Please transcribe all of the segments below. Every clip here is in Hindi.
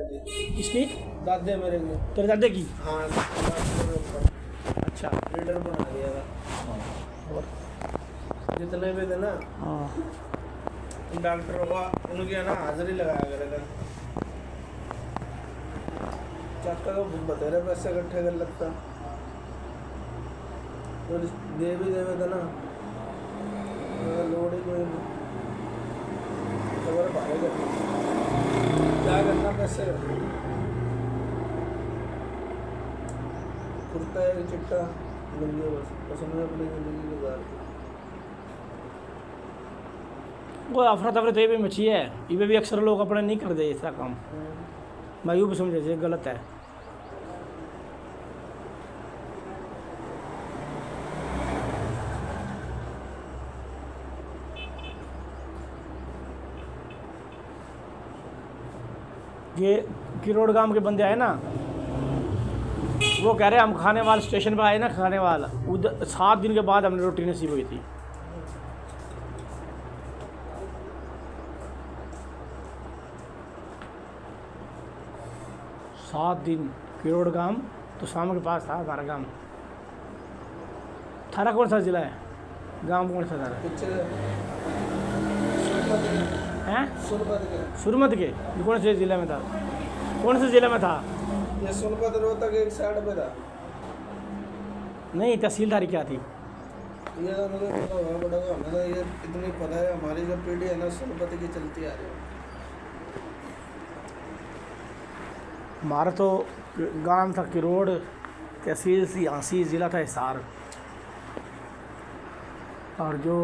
इसकी दादे मेरे को। तेरे दादे की? हाँ ऊपर अच्छा। लीडर बना दिया था। और जितने भी थे ना हाँ उन डॉक्टरों का उनके है ना हाजिरी लगाया करे था। चाका का बतेरे पैसे इकट्ठे कर लगता तो दे भी देवे था ना लोड ही कोई नहीं खबर भागे करना क्या करना पैसे कुर्ता है चिट्टा लंबी बस उसमें अपनी जिंदगी गुजार दी। वो अफरा तफरी तो ये भी मची है, ये भी अक्सर लोग अपने नहीं कर दे ऐसा काम। मैं यूँ भी समझे से गलत है। ये किरोड़ गांव के बंदे आए ना, वो कह रहे हम खाने वाले स्टेशन पर आए ना, खाने वाला उधर 7 दिन के बाद हमने रोटी नसीब हुई थी। सात दिन किरोड़ गांव तो शाम के पास था हमारा गांव। थाना कौन सा जिला है? गांव कौन सा थाना है? सुरमत के। ये कौन से जिले में था? कौन से जिले में था? ये सोनभद्र रोहतक एक साइड पे था। नहीं, तहसीलदारी क्या थी? ये तो मुझे पता होगा बड़ा हमें तो ये इतनी पता है हमारी जो पीढ़ी है ना सोनभद्र की चलती आ रही है। हमारा तो गांव था किरोड़, तहसील सी आंसी, ज़िला था हिसार। और जो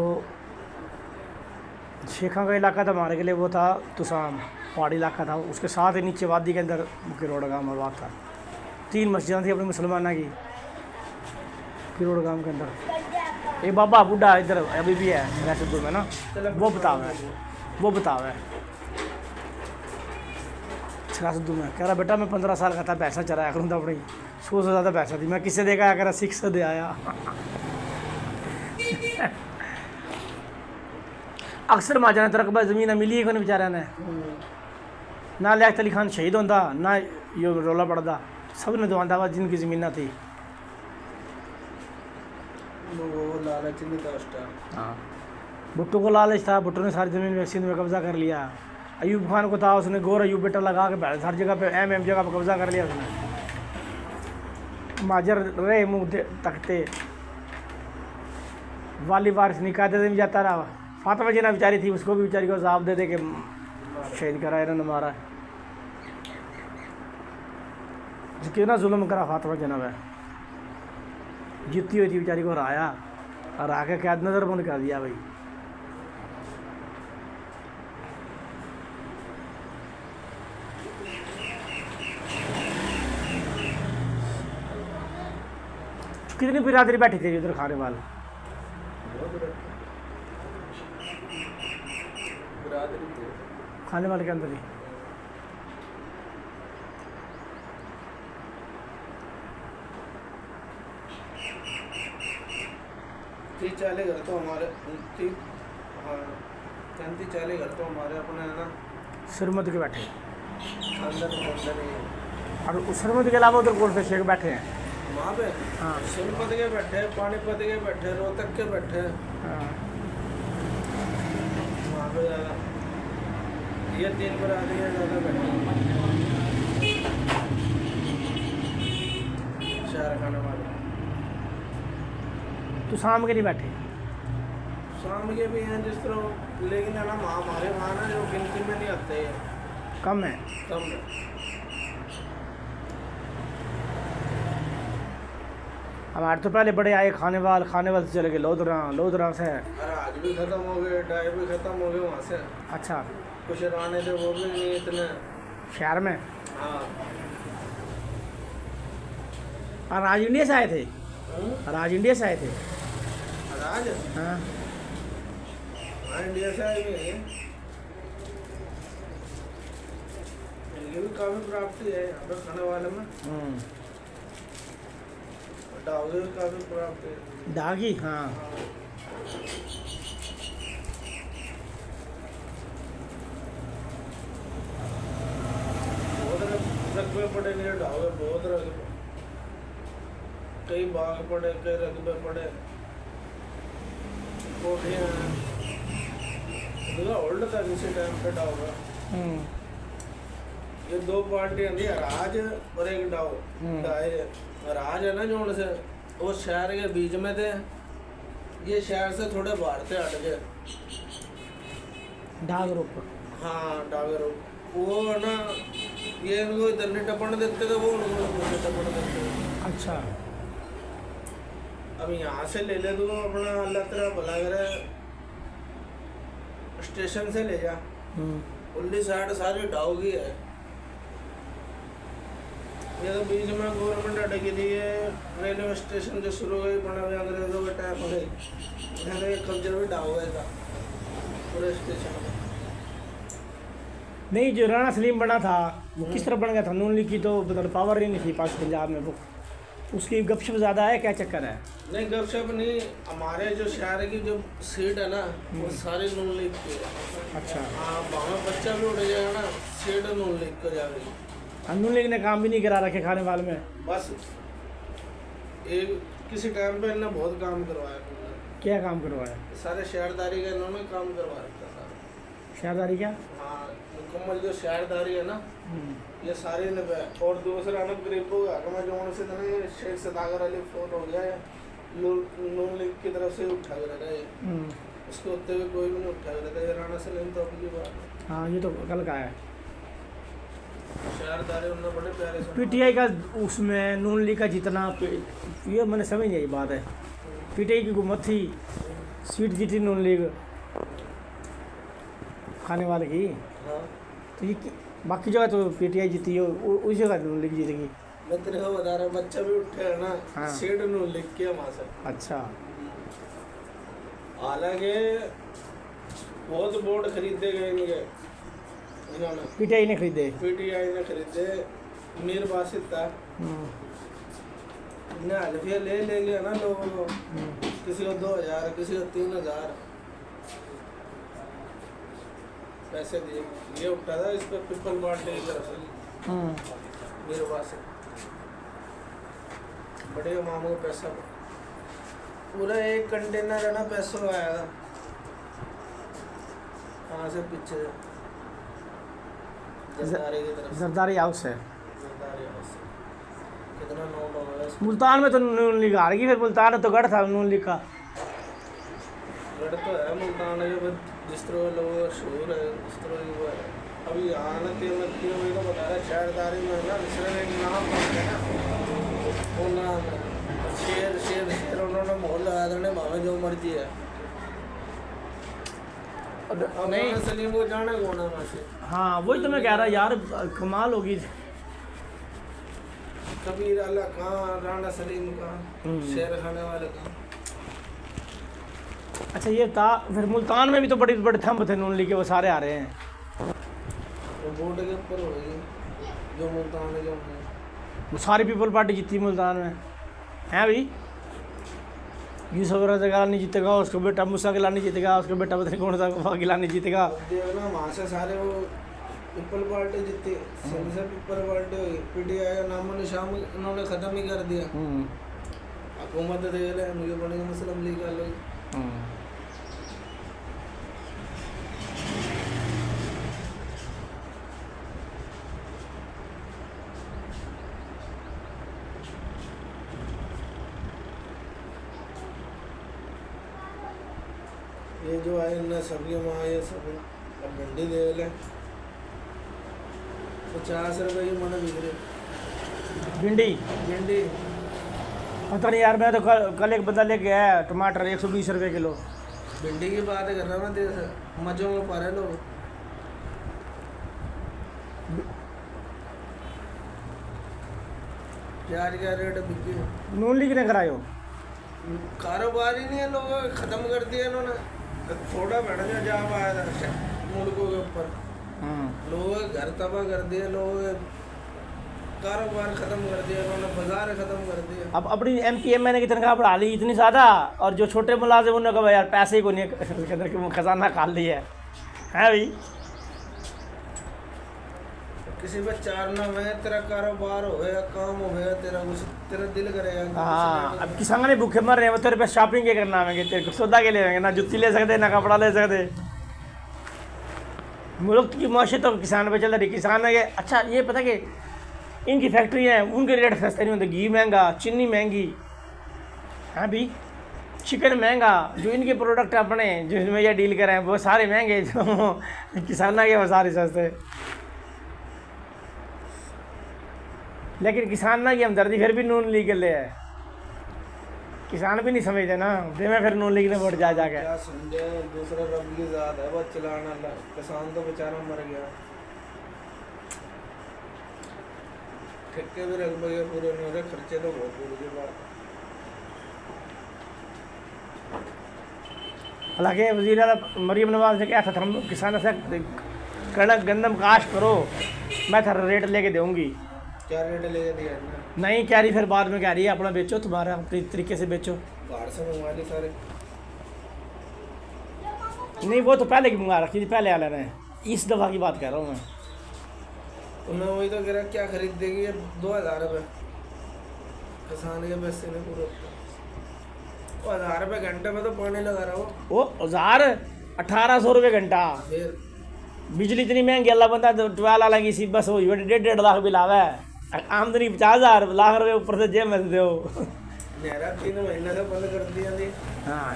शेखा का इलाका था हमारे के लिए वो था तुसाम, पहाड़ी इलाका था। उसके साथ ही नीचे वादी के अंदर किरोड़ गांव आबाद था। 3 मस्जिदें थी अपनी मुसलमाना की किरोड़ गांव के अंदर। एक बाबा बूढ़ा इधर अभी भी है रैसुपुर में ना, वो बतावा है सिरासुद्दू में। कह रहा बेटा मैं 15 साल का था, पैसा चराया करूँ था अपनी 100 से ज़्यादा पैसा थी, मैं किससे देखा आया, कह रहा 6 से दे आया। अक्सर माजना तरकबा ज़मीन मिली है कोई बेचारा ने ना। लियाकत अली खान शहीद होंदा ना, यो रोला पड़ता, सब ने दवांदा वा जिनकी ज़मीन थी। वो लालच नहीं था उस टाइम। हाँ, भुट्टो को लालच था, भुट्टो ने सारी ज़मीन में सिंध में कब्ज़ा कर लिया। अयूब खान को था, उसने गोर अयूब बेटा लगा के हर जगह पे एम जगह पर कब्ज़ा कर लिया उसने। माजर रहे मुँह तकते, वाली वारिस निकाते में जाता रहा। फातिमा जीना बेचारी थी, उसको भी बेचारी को अज़ाब दे के शहीद करा इन्होंने, मारा है। क्यों ना जुल्म करा फातिमा जीना में, जीती हुई थी बेचारी को हराया और आके कैद नज़र बंद कर दिया भाई। कितनी बिरादरी बैठी थी उधर खाने वाले? खाने वाले के अंदर ही तीस 40 घर तो हमारे 40 घर तो हमारे अपने है ना सुरमत के बैठे। अंदर ही और उस सुरमत के अलावा उधर कौन से शेख बैठे हैं? वहाँ पे हाँ सोनपत के बैठे, पानीपत के बैठे, रोहतक के बैठे, हाँ। वहाँ पे ज़्यादा ये 3 बरादरी है ज़्यादा बैठे शहर खाने वाले। तो शाम के नहीं बैठे? शाम के भी हैं जिस तरह, लेकिन है ना हमारे वहाँ ना जो गिनती में नहीं आते हैं, कम है। कम है। हमारे तो पहले बड़े आए खाने वाले से चले गए लोधरा से। अरे आज भी खत्म हो गए, टाइम भी खत्म हो गए वहाँ से। अच्छा, कुछ राने थे वो भी नहीं इतने शहर में। हाँ। और राज इंडिया से आए थे? राज इंडिया से आए थे? राज हाँ हाँ इंडिया से आए हुए हैं। इनकी भी काफ़ी प्राप्ति है यहाँ पे खाने वाले में। डाउगे भी काफ़ी प्राप्ति है। दागी, हाँ। उधर रकबे पड़े नहीं ढावे बहुत रकबे, कई बाग पड़े, कई रकबे पड़े, कोठियाँ हैं। ओल्ड था किसी टाइम पे ढावा। ये दो पार्टियां थी, राज और एक डाव। राज है ना जो से वो शहर के बीच में थे, ये शहर से थोड़े बाहर थे, हट गए। डागरो। हाँ डागरो, वो है ना, ये इनको इधर नहीं टपन देते थे, वो उनको उधर टपन देते थे। अच्छा। अब यहाँ से ले ले तो अपना अल्लाह तेरा भला करे, स्टेशन से ले जा, उल्ली साइड सारी डाव की है। ये तो बीच में गवर्नमेंट अटकी थी, ये रेलवे स्टेशन जो शुरू हुई बना हुआ अंग्रेजों के टाइम में, इन्होंने कब्जा भी डाल हुआ था पूरे स्टेशन में। नहीं, जो राणा सलीम बना था वो किस तरह बन गया था? नून लीग की तो मतलब पावर ही नहीं थी पास पंजाब में, वो उसकी गपशप ज़्यादा है, क्या चक्कर है? नहीं गपशप नहीं, हमारे जो शहर की जो सीट है ना वो सारी नून लीग की है। अच्छा। हाँ, भावे बच्चा भी उठ जाएगा ना, सीट नून लीग को जा रही। नून लीग ने काम भी नहीं करा रखे खाने वाले में। बस एक किसी टाइम पे इन्होंने बहुत काम करवाया। क्या काम करवाया? सारे शहरदारी का इन्होंने काम करवा रखा सारा। शहरदारी क्या? हाँ, मुकम्मल जो शहरदारी है ना ये सारे ने पे। और दूसरा ना गरीबों का हक में जो से था ना, ये शेख सदागर अली फोन हो गया है, नून लीग की तरफ से उठा कर रखा है, उसके होते हुए कोई भी नहीं उठा कर रखा। ये राणा सलीम तो अभी की बात है। हाँ, ये तो कल का है। शहरदारी उन्होंने बड़े प्यारे से। पीटीआई का उसमें नून लीग का जितना, ये मैंने समझ नहीं आई बात है। पीटीआई की हुकूमत थी, सीट जीती नून लीग खाने वाले की, हाँ, तो ये बाकी जगह तो पीटीआई जीती हो, उस जगह नून लीग जीतेगी। मैं तेरे को बता रहा, बच्चा भी उठे है ना, हाँ। सीट नून लीग की है वहाँ से। अच्छा। हालांकि बहुत बोर्ड खरीदे गए इनके, इन्होंने पीटीआई ने खरीदे। पीटीआई ने खरीदे। मीर बासित था, इन्हें हल्फिया ले गया ना लोगों को, किसी को 2000, किसी को 3000 पैसे दिए। ये उठा था इस पर पीपल पार्टी की तरफ से मीर बासित, बड़े मामू को पैसा पूरा 1 कंटेनर है ना पैसों आया था कहाँ से, पीछे जरदारी की तरफ से। जरदारी हाउस है। जरदारी हाउस से कितना नोट हो गया। मुल्तान में तो नून लीग हार गई, फिर मुल्तान तो गढ़ था नून लीग का। गढ़ तो है मुल्तान है, जो जिस तरह लोग शहूर है उस तरह की वो है। अभी यहाँ ना तीन को बता रहा है, शहरदारी में ना सिर्फ एक नाम है ना, वो नाम है शेर शेर शेर, उन्होंने मोहर लगाया था, भावे जो मर्जी है। अब नहीं सलीम को जाना कौन है वहाँ से? हाँ, वही तो मैं कह रहा यार, कमाल होगी। कबीर अल्लाह कहाँ, राणा सलीम कहाँ, शेर खाने वाले कहाँ। अच्छा, ये था फिर मुल्तान में भी तो बड़े बड़े थंब थे नून लीग के, वो सारे आ रहे हैं। वो बोर्ड के ऊपर होगी जो मुल्तान है, जो वो सारी पीपल पार्टी जीती मुल्तान में है भाई। यूसुफ रजा गिलानी जीतेगा, उसका बेटा मूसा गिलानी जीतेगा, उसका बेटा पता नहीं कौन सा गिलानी जीतेगा। देखना वहाँ से सारे वो पीपल पार्टी जीती, सिंध से पीपल पार्टी हुई, पीटीआई का नामो निशान उन्होंने ख़त्म ही कर दिया। हुकूमत दे ले मुझे बनी मुस्लिम लीग वाले। ये जो आए इन्हें सब्जी में ये सब, अब भिंडी दे ले 50 रुपये की मन बिक रही भिंडी। भिंडी। पता नहीं यार, मैं तो कल एक बंदा लेके आया टमाटर 120 रुपये किलो। भिंडी की बात कर रहा मैं, देश मजों में पा रहे लोग। प्याज का रेट बिकी, नून लीग ने करायो, कारोबार ही नहीं है, लोगों ने ख़त्म कर दिया इन्होंने। थोड़ा बढ़ गया जा पाया था मुल्कों के ऊपर, लोगों के घर तबाह कर दिए, लोगों के कारोबार ख़त्म कर दिया इन्होंने, बाजार ख़त्म कर दिया। अब अपनी MPMN की तनख्वाह बढ़ा ली इतनी ज़्यादा, और जो छोटे मुलाजिम उन्होंने कहा यार पैसे ही को नहीं, उसके अंदर खजाना खाल दिया है भाई। किसी पे चारना में तेरा कारोबार हो गया, काम हो गया, तेरा कुछ तेरा दिल करेगा कि हाँ अब किसान ने भूखे मर रहे हैं, वो तेरे पे शॉपिंग के करना आवेंगे, तेरे को सौदा के ले आवेंगे, ना जुत्ती ले सकते ना कपड़ा ले सकते। मुल्क की माशे तो किसान पे चल रही। किसान है ये अच्छा, ये पता कि इनकी फैक्ट्रियाँ हैं, उनके रेट सस्ते नहीं होते, घी महंगा, चीनी महंगी, हाँ भी चिकन महंगा, जो इनके प्रोडक्ट अपने जिसमें ये डील करें वो सारे महंगे, जो किसान के वो सारे सस्ते। लेकिन किसान ना की हमदर्दी फिर भी नून लीग ले है, किसान भी नहीं समझते ना, दे में फिर नून लीग ने वोट जा जाके। क्या समझे, दूसरा रब की ज़ात है, बस चलाना ला, किसान तो बेचारा मर गया, ठेके भी रख गए पूरे नहीं हो रहे, खर्चे तो बहुत दूर की बात। हालांकि वज़ीर आज़म मरीम नवाज ने कहा था हम किसानों से कणक गंदम काश करो, मैं थारा रेट लेके दूँगी। क्या रेट लेके दिया ना? नहीं कह रही, फिर बाद में कह रही है अपना बेचो, तुम्हारा अपने तरीके से बेचो। बाहर से मंगवा ली सारे। नहीं वो तो पहले की मंगा रखी थी, पहले वाले ने, इस दफ़ा की बात कर रहा हूँ मैं। तो मैं वही तो कह रहा, क्या खरीद देगी ये 2000 रुपये किसान के पैसे ने पूरे, 1000 रुपये घंटे में तो पानी लगा रहा हो। वो 1800 रुपये घंटा, फिर बिजली इतनी महंगी, अल्लाह बंदा 12 लगी सी बस हो 1.5 लाख बिल आवे, आमदनी 50,000 लाख रुपये ऊपर से जेब में दो। मेरा 3 महीने से बंद कर दिया थी। हाँ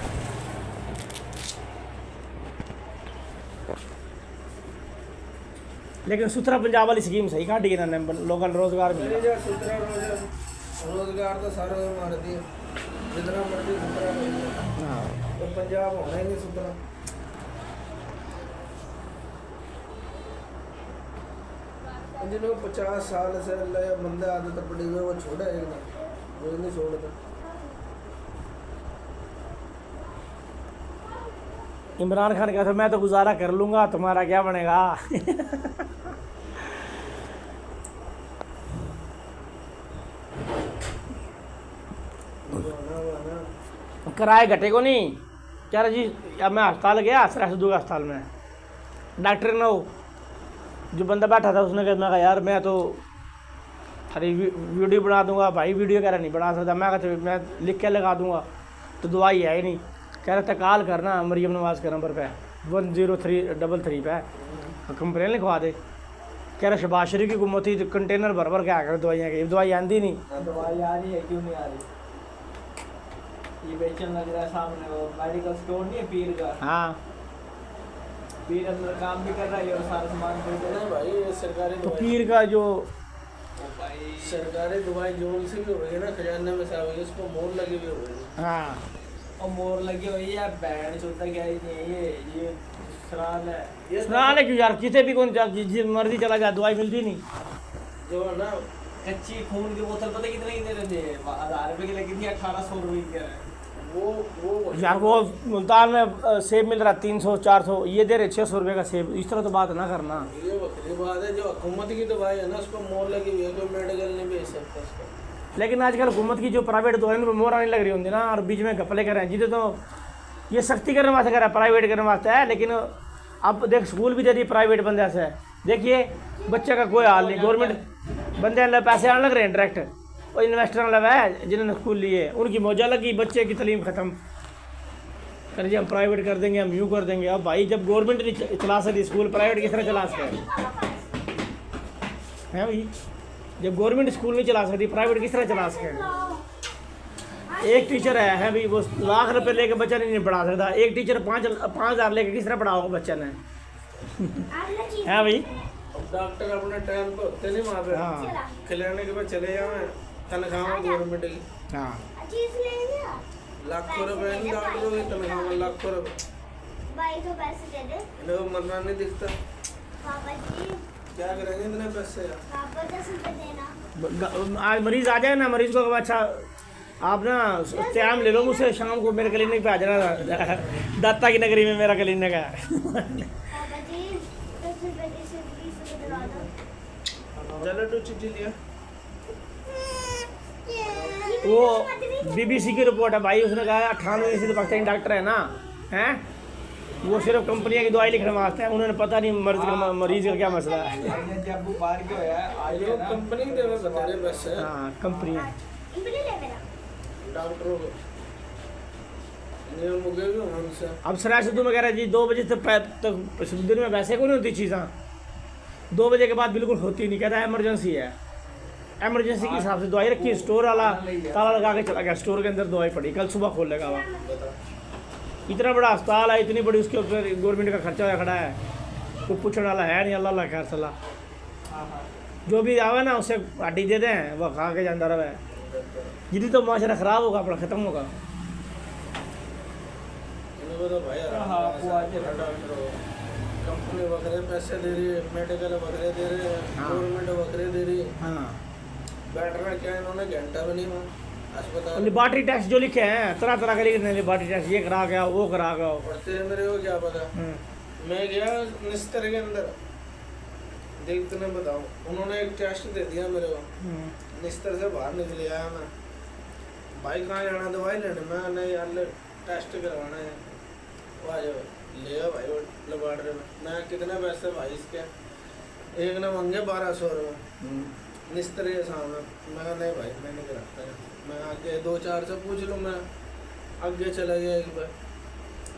लेकिन सुथरा पंजाब वाली स्कीम सही काटी इन्होंने, लोगों को रोजगार मिला। मेरे जो सुथरा रोजगार तो सारे को मार दिए, जितना मर्जी सुथरा कर दिया। हाँ तो पंजाब होना ही नहीं सुथरा। जिनको 50 साल से बंदे आदत पड़ी हुई, वो छोड़ा एक ना, वो नहीं छोड़ता। इमरान खान कहता मैं तो गुजारा कर लूँगा, तुम्हारा क्या बनेगा। किराए घटे को नहीं कह रहा जी। अब मैं अस्पताल गया, सरसदू अस्पताल में, डॉक्टर ने जो बंदा बैठा था उसने कहा, मैं कहा यार मैं तो अरे वीडियो बना दूंगा। भाई वीडियो कह रहा नहीं बना सकता। मैं कहता मैं लिख के लगा दूंगा, तो दवाई है ही नहीं। कह रहा था कॉल करना मरीम नवाज के नंबर पे 10333 पे कंप्लेन लिखवा दे। कह रहा शहबाज शरीफ की हुकूमत थी तो कंटेनर भर भर के आ कर दवाइयाँ की, दवाई आती नहीं। दवाई आ रही है, क्यों नहीं आ रही? ये बेचन लग रहा है सामने, वो मेडिकल स्टोर नहीं है पीर का। हाँ पीर अंदर काम भी कर रहा है और सारा सामान खरीद रहा है। भाई ये सरकारी तो दवाई, पीर का जो भाई सरकारी दवाई जोन से भी हो गई ना, खजाने में से आ गई, उसको मोर लगी हुई हो गई। हाँ और मोर लगी हुई है, बैंड चलता क्या ही नहीं है, ये सराल है। ये सुना ले क्यों यार, किसी भी कौन जिस मर्जी चला जाए दवाई मिलती नहीं। जो है ना कच्ची खून की बोतल पता कितने की दे रहे थे? 1000 रुपये की लगी थी, 1800 रुपये की है। वो यार वो मुल्तान में सेब मिल रहा 300-400, ये दे रहे 600 रुपये का सेब। इस तरह तो बात ना करना। ये बकरी बात है, जो हुकूमत की दवाई है ना उसको मोर लगी हुई है, कोई मेडिकल नहीं बेच सकता उसको। लेकिन आजकल हुकूमत की जो प्राइवेट दवाई में मोर आने लग रही होंगी ना, और बीच में घपले कर रहे हैं, जिसे तो ये सख्ती करने वास्ते कर रहा है, प्राइवेट करने वास्ते है। लेकिन अब देख स्कूल भी दे दी प्राइवेट बंदे से, देखिए बच्चे का कोई हाल नहीं। गवर्नमेंट बंदे पैसे आने लग रहे हैं डायरेक्ट, और इन्वेस्टर लगा है जिन्होंने स्कूल लिए, उनकी मौजा लगी, बच्चे की तालीम ख़त्म कर जी, हम प्राइवेट कर देंगे, हम यूँ कर देंगे। अब भाई जब गवर्नमेंट नहीं चला सकती स्कूल, प्राइवेट किस तरह चला सके हैं भाई? जब गवर्नमेंट स्कूल नहीं चला सकती, प्राइवेट किस तरह चला सके? एक टीचर है भाई, वो लाख रुपए लेके बच्चा नहीं पढ़ा सकता। एक टीचर 5,000 लेके किस तरह पढ़ाओगे बच्चा ने? है भाई? अब डॉक्टर अपने टाइम पे होते नहीं वहाँ पे, हाँ खिलाने के बाद चले जाए, तनख्वाह गवर्नमेंट की हाँ लाखों रुपए नहीं, डॉक्टरों की तनख्वाह में लाखों रुपए। भाई तो पैसे दे दे इन्हें को मरना नहीं दिखता, पापा जी, क्या करेंगे इतने पैसे यार। पापा 10 रुपए देना। आज मरीज आ जाए ना, मरीज को अच्छा आप ना टाइम ले लो मुझसे, शाम को मेरे क्लिनिक पे आ जाना, दत्ता की नगरी में मेरा क्लिनिक है। पापा जी 10 रुपए की सिर्फ 20 रुपए दिला दो। चलो तो चिट्ठी लिया, वो बीबीसी की रिपोर्ट है भाई, उसने कहा 98 पाकिस्तानी डॉक्टर है ना, हैं वो सिर्फ कंपनियां की दवाई लिखने वास्ते हैं, उन्होंने पता नहीं मरीज का क्या मसला है। आइए जब वो बाहर के होया आइए जो ना कंपनी दे में बता रहे बस है हाँ कंपनियाँ। इम्पली ले मेरा डॉक्टरों को नियम मुगे भी हमसे अब सराय सिद्धू में कह रहे हैं जी 2 बजे तक दिन में वैसे कोई नहीं होती चीज़ें, 2 बजे के बाद बिल्कुल होती नहीं, कहता है इमरजेंसी है। इमरजेंसी के हिसाब से दवाई रखी, स्टोर वाला ताला लगा के चला गया, स्टोर के अंदर दवाई पड़ी, कल सुबह खोलेगा वहाँ। इतना बड़ा अस्पताल है, इतनी बड़ी, उसके ऊपर गवर्नमेंट का खर्चा खड़ा है, कोई पूछने वाला है नहीं। अल्लाह खैर सलाह, हाँ हाँ जो भी आवे ना उसे हड्डी दे दें, वह खा के जानता रहे। जितनी तो माशरा ख़राब होगा अपना ख़त्म होगा। इनको तो भाई हाँ, वो आज डॉक्टर कंपनी वगैरह पैसे दे रही है, मेडिकल वगैरह दे रहे हैं, हाँ। गवर्नमेंट वगैरह दे रही है। हाँ, बैठना क्या इन्होंने घंटा भी नहीं हुआ अस्पताल लेबार्ट्री टैक्स जो लिखे हैं तरह तरह के लिखे हैं, लेबार्ट्री टैक्स ये करा गया वो करा गया। पढ़ते हैं मेरे को क्या पता। मैं गया निस्तर के अंदर देखते ने बताऊँ, उन्होंने एक टेस्ट दे दिया मेरे को, निस्तर से बाहर निकल आया मैं, भाई कहाँ जाना दवाई लेने, मैं नहीं यार टेस्ट करवाना है, वो आ जाओ ले आओ भाई वो लेबार्ट्री में। मैं कितने पैसे भाई इसके, एक ने मांगे 1200 रुपये निस्तर के सामने। मैं नहीं भाई मैं नहीं कराता है, मैं आगे 2-4 से पूछ लूँ, मैं आगे चला गया एक बार,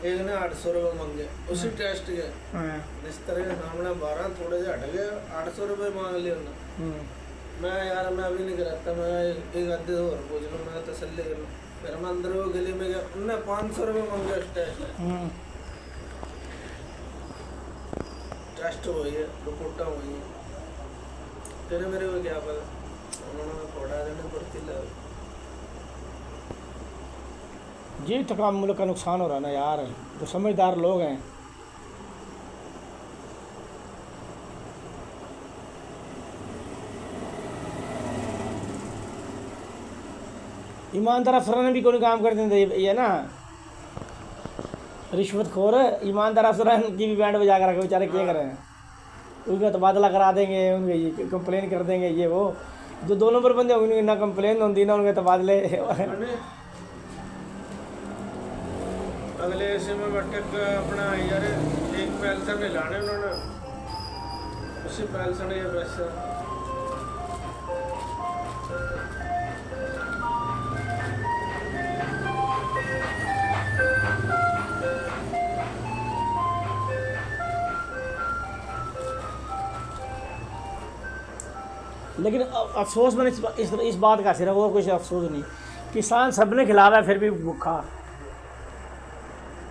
एक ने 800 रुपये मांगे उसी टेस्ट के, निस्तर के सामने 12 थोड़े से हट गए 800 रुपये मांग लिए उन्होंने। मैं यार मैं अभी नहीं कराता, मैं एक आधे और पूछ लूँ, मैं तसल्ली कर लूँ। फिर मैं अंदर वो गली में गया, उनने 500 रुपये मांगे उस टेस्ट हुई है, रिपोर्टा हुई है, तेरे मेरे को क्या पता, उन्होंने थोड़ा देने पड़ती लग। जी तमाम मुल्क का नुकसान हो रहा है ना यार, जो समझदार लोग हैं। ईमानदार अफसरों ने भी कोई काम कर देते ये ना, रिश्वतखोर ईमानदार अफसर की भी बैंड बजा कर रखे, बेचारे क्या करें, उनका तबादला करा देंगे, उनके कंप्लेन कर देंगे ये वो। जो 2 नंबर बंदे होंगे उनकी ना कंप्लेन होती ना उनके तबादले। अगले ऐसे में बटक अपना यार एक पैसा नहीं लाने उन्होंने, उसी पैसा ने ये पैसा लेकिन अफसोस मैंने इस बात का सिर्फ, और कुछ अफसोस नहीं, किसान सबने खिलावा है फिर भी भूखा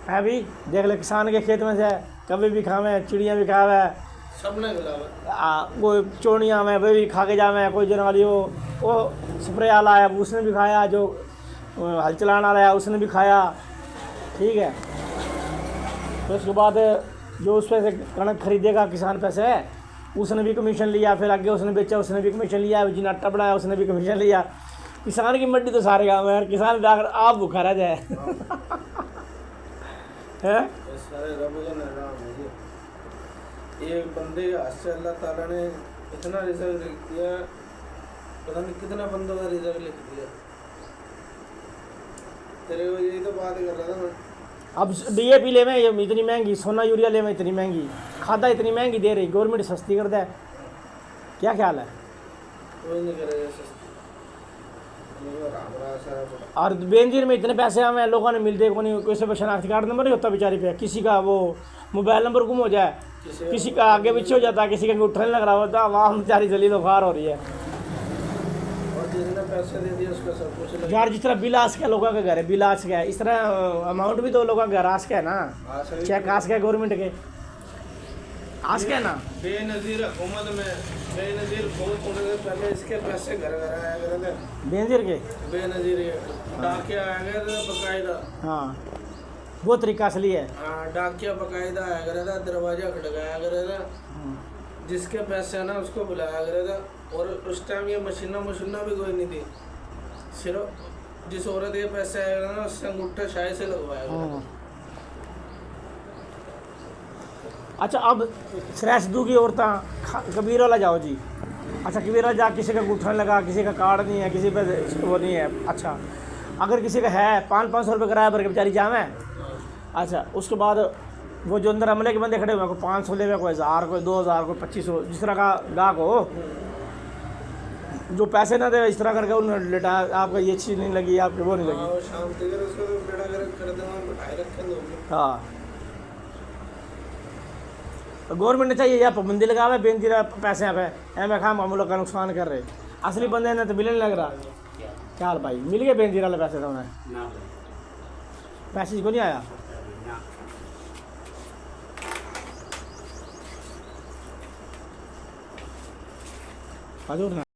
है। भी देख ले किसान के खेत में से कभी भी खावे, चिड़िया भी खावे, सबने खिलावा, कोई चोड़ियाँ में वे भी खा के जावे, कोई जनवाली वो स्प्रे वाला आया उसने भी खाया, जो हल चलाने वाला आया उसने भी खाया, ठीक है। तो उसके बाद जो उस पर से कणक खरीदेगा किसान पैसे, उसने भी कमीशन लिया, फिर आगे उसने बेचा उसने भी कमीशन लिया, जिन आटा बनाया उसने भी कमीशन लिया। किसान की मंडी तो सारे गाँव में यार, किसान जाकर आप भूखा रह जाए है। ये सारे रब का निजाम है जी। ये बंदे के हाथ से अल्लाह ताला ने इतना रिजल्ट लिख दिया, पता नहीं कितना बंदों का रिजल्ट लिख दिया। तेरे को यही तो बात कर रहा था मैं, अब DAP ले में ये इतनी महंगी, सोना यूरिया ले में इतनी महंगी, खादा इतनी महंगी दे रही, गवर्नमेंट सस्ती कर दे, क्या ख्याल है। कोई नहीं करेगा सस्ती, राम रहा सारा कुछ। और बेंजीर में इतने पैसे हमें लोगों ने मिलते को नहीं, किसी पर शनाख्ती कार्ड नंबर नहीं होता बेचारी पे, किसी का वो मोबाइल नंबर गुम हो जाए, किसी का आगे पीछे हो जाता है, किसी का उठने लग रहा होता, वहाँ बेचारी जलील बुखार हो रही है। और जिसने पैसे दे दिए उसका सब कुछ लग यार जिस तरह बिल आस के लोगों के घर है, बिल आस के है, इस तरह अमाउंट भी तो लोगों के घर आस के है ना, चेक आस के गवर्नमेंट के आस के है ना। बेनजीर हुकूमत में बेनजीर बहुत होने से पहले इसके पैसे घर घर आया करते थे, बेंजीर के बेनजीर डाकिया आया गया था बकायदा। हाँ वो तरीका असली है। हाँ डाकिया बकायदा आया करा था, दरवाजा खड़काया करा था, जिसके पैसे है ना उसको बुलाया करा था। और उस टाइम ये मशीना भी कोई नहीं थी, सिर्फ जिस औरत के पैसे आए करा ना उससे अंगूठा शाही से लगवाया करा था। अच्छा अब श्रेष्ठदू की औरतें कबीर वाला जाओ जी, अच्छा कबीर वाला जा, किसी का गुठन लगा, किसी का कार्ड नहीं है, किसी पे वो नहीं है, अच्छा अगर किसी का है 500-500 रुपये किराया भर के बेचारी जावे, अच्छा उसके बाद वो जो अंदर अमले के बंदे खड़े हुए हैं, कोई 500 ले, कोई 1000, कोई 2000, कोई 2500, जिस तरह का गाहक हो, जो पैसे ना दे इस तरह करके उन्होंने लेटाया, आपको ये चीज़ नहीं लगी, आपको वो नहीं हाँ, लगी। वो शाम तक उसको तो बेड़ा गर्क कर देना, बिठाए रखे लोग। हाँ, गवर्नमेंट ने चाहिए या पाबंदी लगावे बेनती पैसे पे, एम खाम हम लोग का नुकसान कर रहे, असली बंदे ने तो मिलने लग रहा। क्या हाल भाई, मिल गए बेनती वाले पैसे? तो उन्हें मैसेज को नहीं आया? हजूर ना